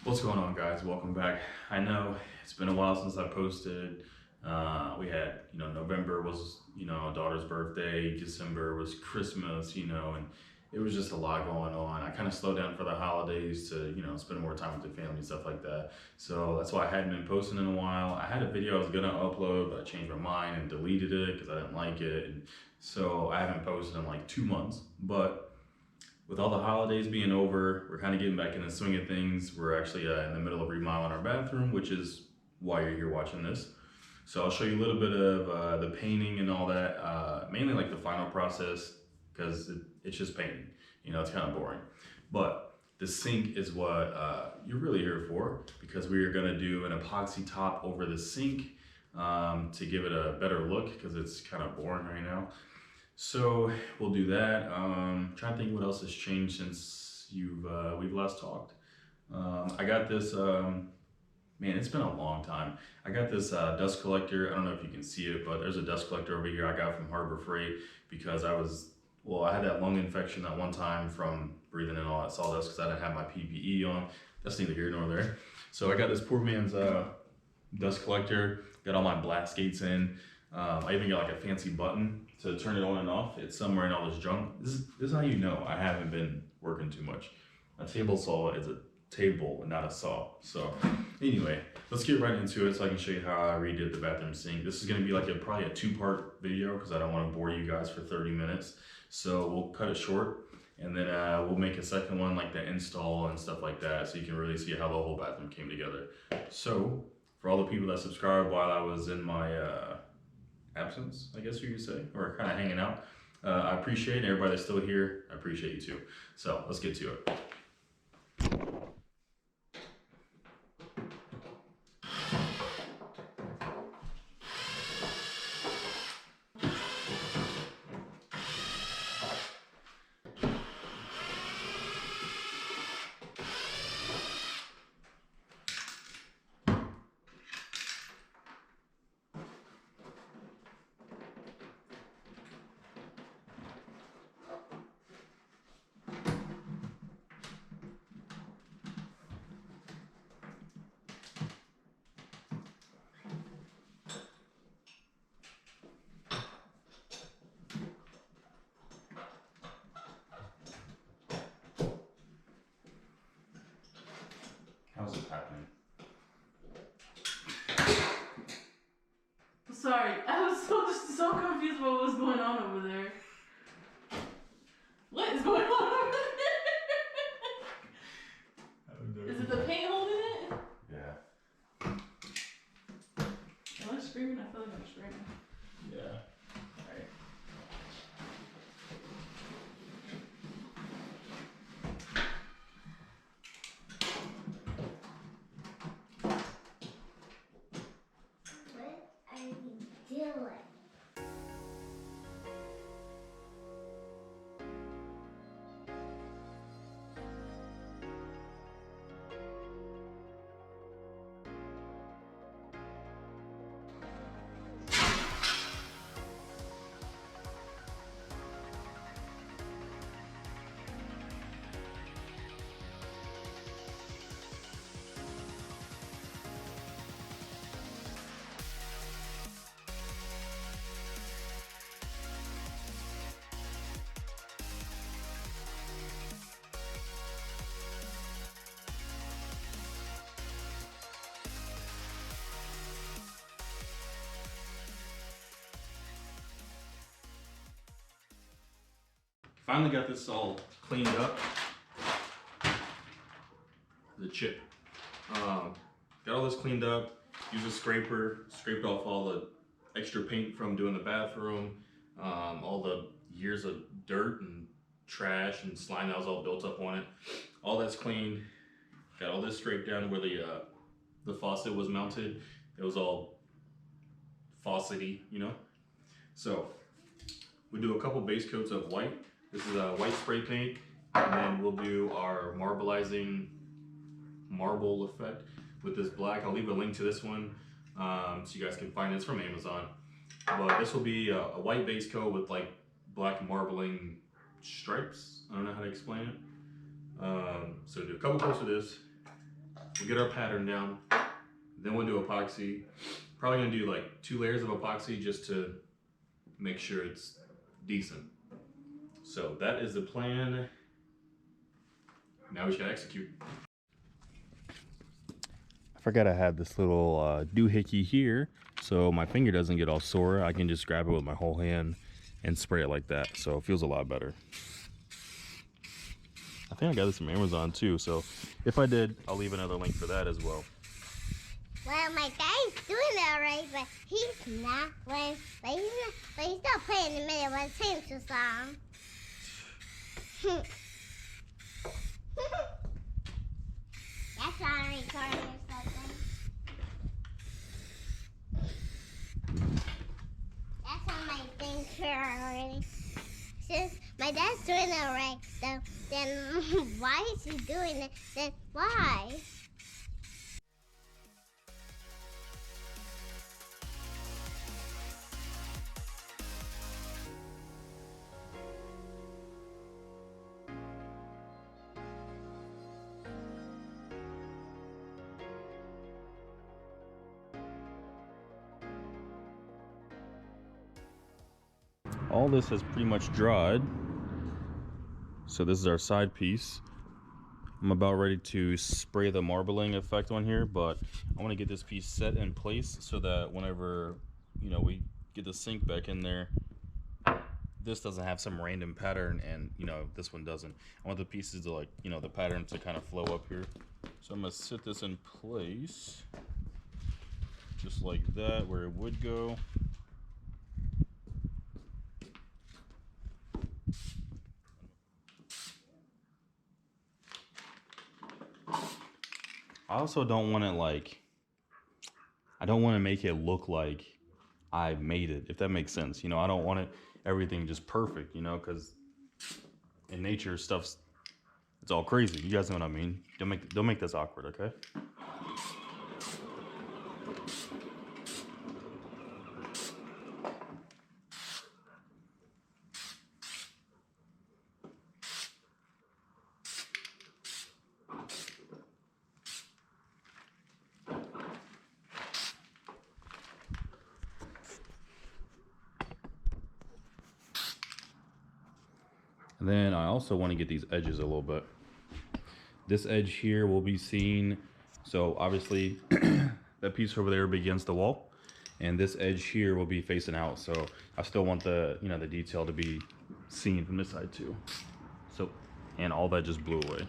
What's going on, guys? Welcome back. I know it's been a while since I posted. We had, November was, daughter's birthday. December was Christmas, and it was just a lot going on. I kind of slowed down for the holidays to, spend more time with the family and stuff like that. So that's why I hadn't been posting in a while. I had a video I was gonna upload, but I changed my mind and deleted it because I didn't like it. And so I haven't posted in like 2 months, but with all the holidays being over, we're kind of getting back in the swing of things. We're actually in the middle of remodeling our bathroom, which is why you're here watching this. So I'll show you a little bit of the painting and all that, mainly like the final process, because it's just painting. It's kind of boring. But the sink is what you're really here for, because we are gonna do an epoxy top over the sink to give it a better look, because it's kind of boring right now. So we'll do that. Trying to think what else has changed since we've last talked. I got this. Man, it's been a long time. I got this dust collector. I don't know if you can see it, but there's a dust collector over here I got from Harbor Freight because I had that lung infection that one time from breathing in all that sawdust because I didn't have my PPE on. That's neither here nor there. So I got this poor man's dust collector. Got all my blast gates in. I even got like a fancy button to turn it on and off. It's somewhere in all this junk. This is how you know I haven't been working too much. A table saw is a table and not a saw. So anyway, let's get right into it so I can show you how I redid the bathroom sink. This is gonna be like probably a 2-part video because I don't want to bore you guys for 30 minutes. So we'll cut it short and then we'll make a second one like the install and stuff like that so you can really see how the whole bathroom came together. So for all the people that subscribed while I was in my absence, I guess you could say, or kind of hanging out. I appreciate it. Everybody that's still here, I appreciate you too. So let's get to it. How's it happening? Sorry, I was so confused what was going on over there. What is going on over there? Is it the paint holding it? Yeah. Am I screaming? I feel like I'm screaming. Yeah. Alright. What are you doing? Finally got this all cleaned up. The chip. Got all this cleaned up. Used a scraper, scraped off all the extra paint from doing the bathroom, all the years of dirt and trash and slime that was all built up on it. All that's cleaned. Got all this scraped down where the faucet was mounted. It was all faucety, So we do a couple base coats of white. This is a white spray paint, and then we'll do our marbleizing marble effect with this black. I'll leave a link to this one so you guys can find it. It's from Amazon. But this will be a white base coat with like black marbling stripes. I don't know how to explain it. So do a couple coats of this, we'll get our pattern down, then we'll do epoxy. Probably gonna do like 2 layers of epoxy just to make sure it's decent. So that is the plan. Now we should execute. I forgot I had this little doohickey here, so my finger doesn't get all sore. I can just grab it with my whole hand and spray it like that, so it feels a lot better. I think I got this from Amazon too, so if I did, I'll leave another link for that as well. Well, my guy's doing it alright, but he's not. But he's not playing in the middle of a Simpsons song. That's not a recording or something. That's on my thing here already. Since my dad's doing it alright, then why is he doing it? Then why? All this has pretty much dried. So this is our side piece. I'm about ready to spray the marbling effect on here, but I want to get this piece set in place so that whenever, you know, we get the sink back in there, this doesn't have some random pattern and, you know, this one doesn't. I want the pieces to, like, you know, the pattern to kind of flow up here. So I'm going to sit this in place just like that, where it would go. I also don't want to, like, I don't want to make it look like I made it, if that makes sense. You know, I don't want it everything just perfect, you know, because in nature stuff's, it's all crazy. You guys know what I mean. Don't make this awkward, okay? And then I also want to get these edges a little bit. This edge here will be seen. So obviously that piece over there will be against the wall, and this edge here will be facing out. So I still want the, you know, the detail to be seen from this side too. So, and all that just blew away.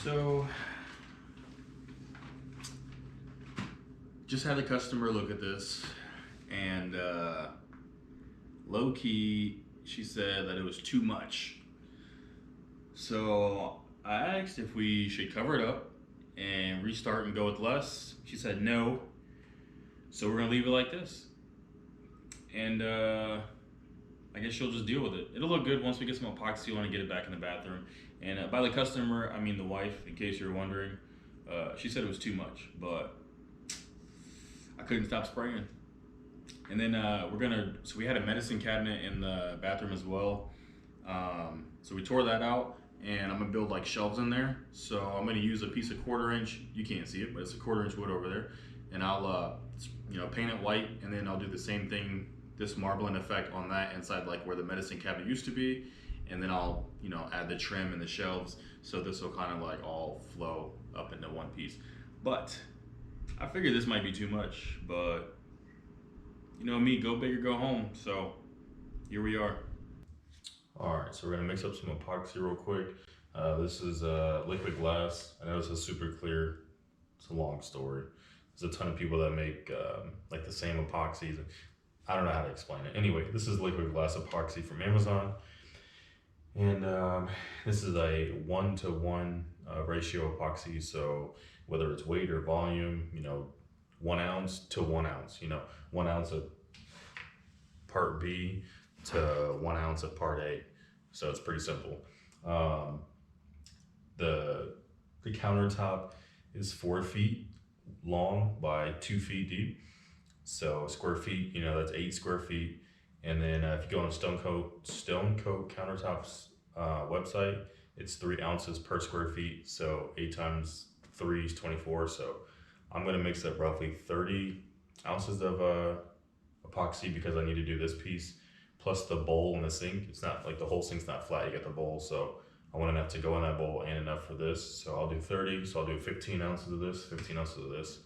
So, just had a customer look at this, and low key, she said that it was too much. So I asked if we should cover it up and restart and go with less. She said no. So we're gonna leave it like this. And I guess she'll just deal with it. It'll look good once we get some epoxy on and get it back in the bathroom. And by the customer, I mean the wife, in case you're wondering. She said it was too much, but I couldn't stop spraying. And then so we had a medicine cabinet in the bathroom as well. So we tore that out, and I'm gonna build like shelves in there. So I'm gonna use a piece of 1/4 inch, you can't see it, but it's a 1/4 inch wood over there. And I'll you know, paint it white, and then I'll do the same thing, this marbling effect on that inside, like where the medicine cabinet used to be. And then I'll, you know, add the trim and the shelves, so this will kind of like all flow up into one piece. But I figured this might be too much, but you know me, go big or go home. So here we are. All right, so we're gonna mix up some epoxy real quick. This is liquid glass. I know this is super clear. It's a long story. There's a ton of people that make like the same epoxies. I don't know how to explain it. Anyway, this is liquid glass epoxy from Amazon. And this is a 1-to-1 ratio epoxy. So whether it's weight or volume, you know, 1 ounce to 1 ounce, you know, 1 ounce of part B to 1 ounce of part A. So it's pretty simple. The countertop is 4 feet long by 2 feet deep. So square feet, that's 8 square feet. And then if you go on Stone Coat Countertop's website, it's 3 ounces per square feet. So 8 times 3 is 24. So I'm gonna mix up roughly 30 ounces of epoxy because I need to do this piece, plus the bowl and the sink. It's not like the whole sink's not flat, you get the bowl. So I want enough to go in that bowl and enough for this. So I'll do 30, so I'll do 15 ounces of this, 15 ounces of this.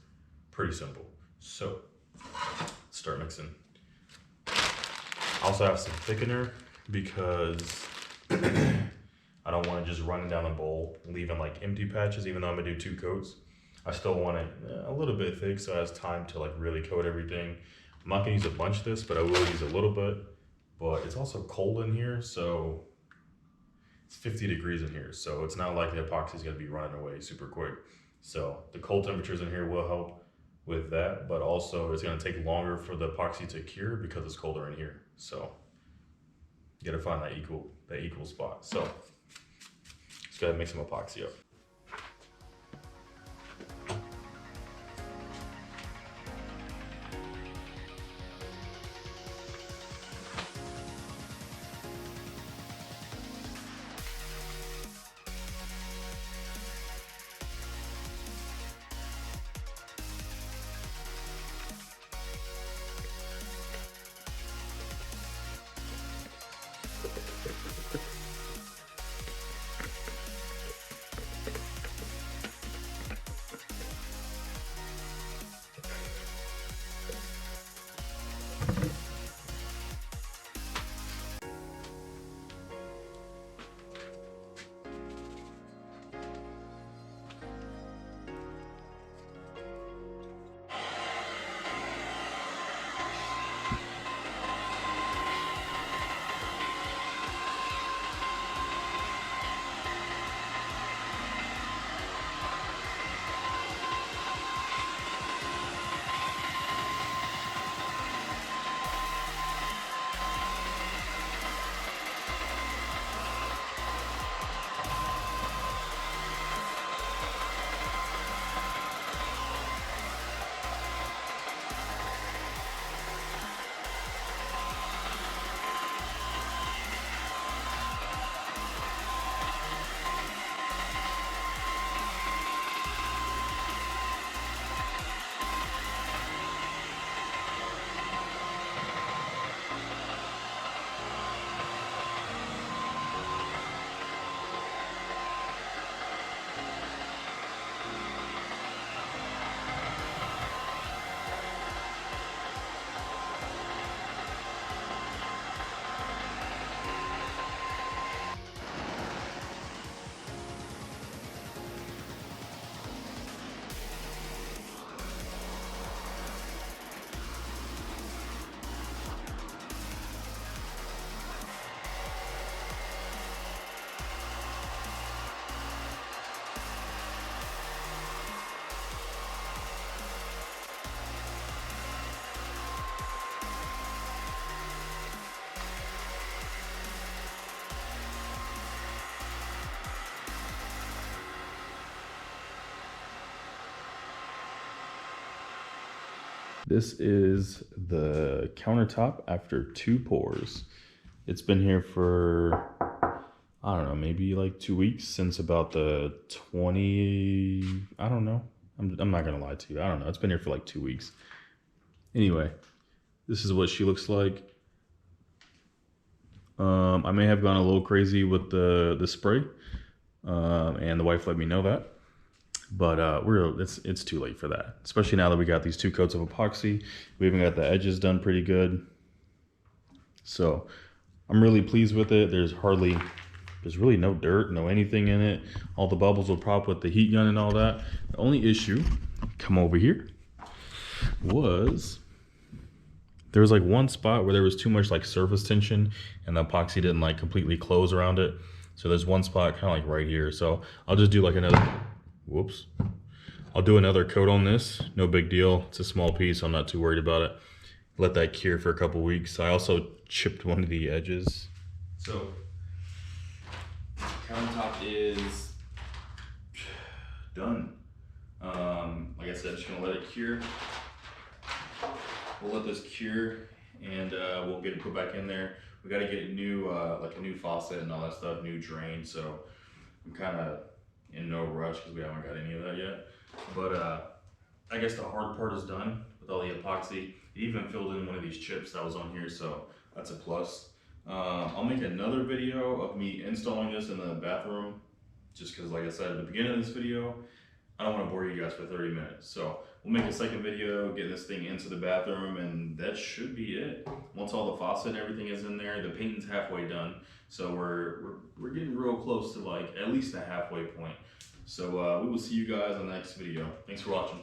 Pretty simple. So start mixing. I also have some thickener because I don't want to just run down a bowl, leaving like empty patches, even though I'm gonna do 2 coats. I still want it a little bit thick so it has time to like really coat everything. I'm not gonna use a bunch of this, but I will use a little bit. But it's also cold in here, so it's 50 degrees in here. So it's not like the epoxy is gonna be running away super quick. So the cold temperatures in here will help with that, but also it's gonna take longer for the epoxy to cure because it's colder in here. So you gotta find that equal spot. So just gotta mix some epoxy up. This is the countertop after 2 pours. It's been here for, I don't know, maybe like 2 weeks, since about the 20, I don't know. I'm not gonna lie to you, I don't know. It's been here for like 2 weeks. Anyway, this is what she looks like. I may have gone a little crazy with the spray, and the wife let me know that. But it's too late for that, especially now that we got these 2 coats of epoxy. We even got the edges done pretty good. So I'm really pleased with it. There's really no dirt, no anything in it. All the bubbles will pop with the heat gun and all that. The only issue, come over here, was there was like one spot where there was too much like surface tension and the epoxy didn't like completely close around it. So there's one spot kind of like right here. So I'll just do like another, whoops. I'll do another coat on this, no big deal. It's a small piece, I'm not too worried about it. let that cure for a couple weeks. I also chipped one of the edges. So countertop is done. Like I said, just gonna let it cure. We'll let this cure, and we'll get it put back in there. We got to get a new like a new faucet and all that stuff, new drain. So I'm kind of in no rush because we haven't got any of that yet. But I guess the hard part is done with all the epoxy. It even filled in one of these chips that was on here, so that's a plus. I'll make another video of me installing this in the bathroom, just because, like I said at the beginning of this video, I don't want to bore you guys for 30 minutes. So we'll make a second video, get this thing into the bathroom, and that should be it. Once all the faucet and everything is in there, the painting's halfway done. So we're getting real close to like at least the halfway point. So we will see you guys on the next video. Thanks for watching.